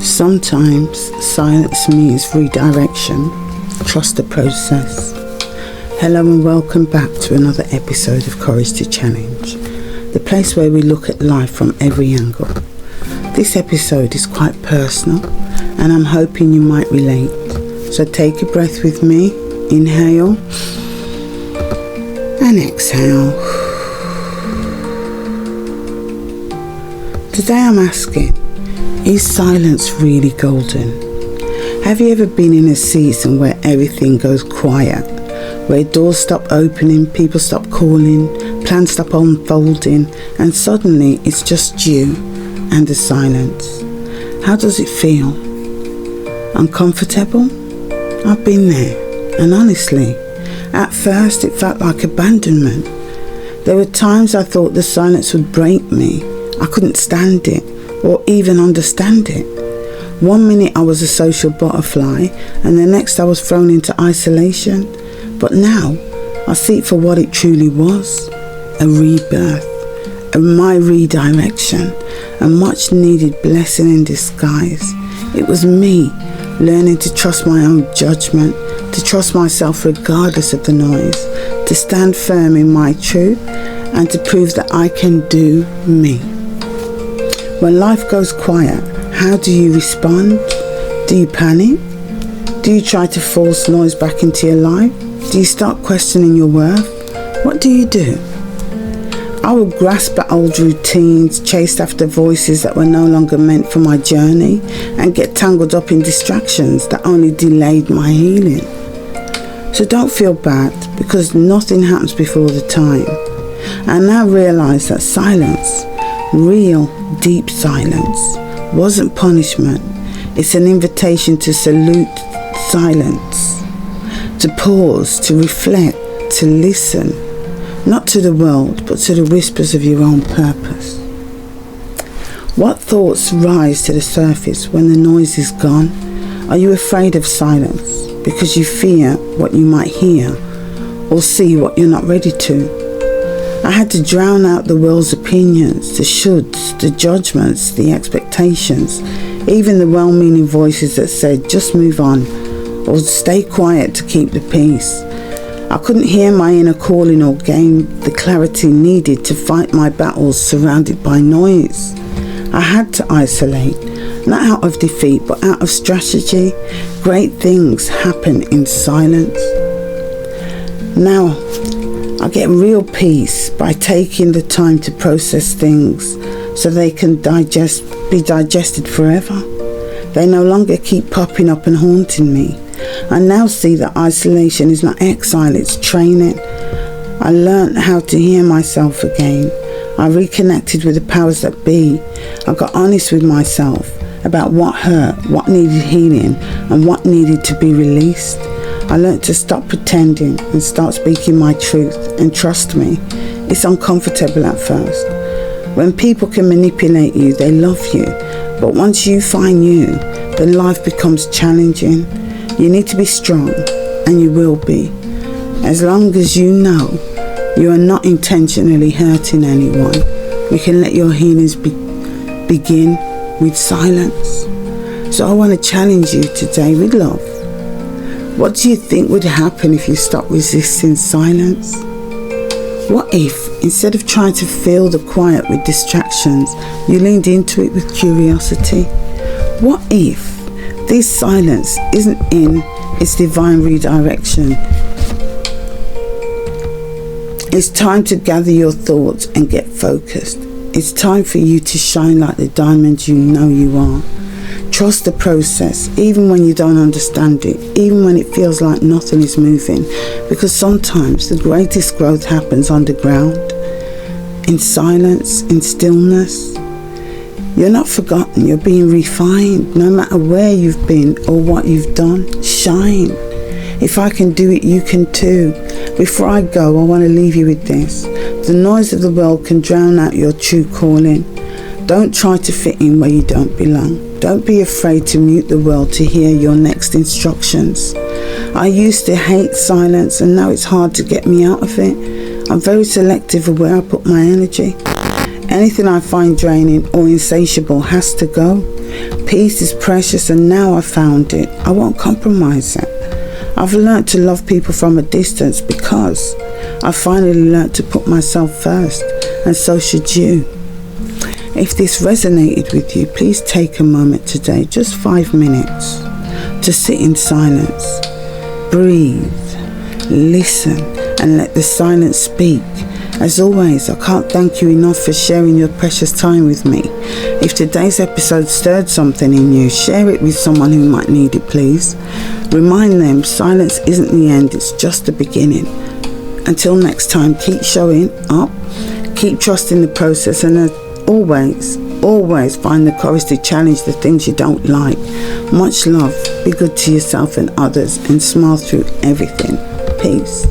Sometimes silence means redirection. Trust the process. Hello and welcome back to another episode of Courage to Challenge, the place where we look at life from every angle. This episode is quite personal and I'm hoping you might relate. So take a breath with me. Inhale and exhale. Today I'm asking, is silence really golden? Have you ever been in a season where everything goes quiet? Where doors stop opening, people stop calling, plans stop unfolding, and suddenly it's just you and the silence. How does it feel? Uncomfortable? I've been there, and honestly, at first it felt like abandonment. There were times I thought the silence would break me. I couldn't stand it or even understand it. One minute I was a social butterfly and the next I was thrown into isolation. But now I see it for what it truly was, a rebirth, my redirection, a much needed blessing in disguise. It was me learning to trust my own judgment, to trust myself regardless of the noise, to stand firm in my truth and to prove that I can do me. When life goes quiet, how do you respond? Do you panic? Do you try to force noise back into your life? Do you start questioning your worth? What do you do? I would grasp at old routines, chase after voices that were no longer meant for my journey, and get tangled up in distractions that only delayed my healing. So don't feel bad, because nothing happens before the time. I now realise that silence, real deep silence, wasn't punishment. It's an invitation to salute silence, to pause, to reflect, to listen, not to the world, but to the whispers of your own purpose. What thoughts rise to the surface when the noise is gone? Are you afraid of silence because you fear what you might hear or see what you're not ready to? I had to drown out the world's opinions, the shoulds, the judgments, the expectations, even the well-meaning voices that said, just move on, or stay quiet to keep the peace. I couldn't hear my inner calling or gain the clarity needed to fight my battles surrounded by noise. I had to isolate, not out of defeat, but out of strategy. Great things happen in silence. Now, I get real peace by taking the time to process things so they can be digested forever. They no longer keep popping up and haunting me. I now see that isolation is not exile, it's training. I learned how to hear myself again. I reconnected with the powers that be. I got honest with myself about what hurt, what needed healing, and what needed to be released. I learned to stop pretending and start speaking my truth, and trust me, it's uncomfortable at first. When people can manipulate you, they love you, but once you find you, then life becomes challenging. You need to be strong, and you will be. As long as you know you are not intentionally hurting anyone, we can let your healings begin with silence. So I want to challenge you today with love. What do you think would happen if you stopped resisting silence? What if, instead of trying to fill the quiet with distractions, you leaned into it with curiosity? What if this silence isn't in its divine redirection? It's time to gather your thoughts and get focused. It's time for you to shine like the diamond you know you are. Trust the process, even when you don't understand it, even when it feels like nothing is moving, because sometimes the greatest growth happens underground, in silence, in stillness. You're not forgotten, you're being refined, no matter where you've been or what you've done. Shine. If I can do it, you can too. Before I go, I want to leave you with this. The noise of the world can drown out your true calling. Don't try to fit in where you don't belong. Don't be afraid to mute the world to hear your next instructions. I used to hate silence and now it's hard to get me out of it. I'm very selective of where I put my energy. Anything I find draining or insatiable has to go. Peace is precious, and now I found it. I won't compromise it. I've learned to love people from a distance because I finally learned to put myself first, and so should you. If this resonated with you, please take a moment today, just 5 minutes, to sit in silence, breathe, listen, and let the silence speak. As always, I can't thank you enough for sharing your precious time with me. If today's episode stirred something in you, share it with someone who might need it, please. Remind them silence isn't the end, it's just the beginning. Until next time, keep showing up, keep trusting the process, and as always find the courage to challenge the things you don't like. Much love, be good to yourself and others, and smile through everything. Peace.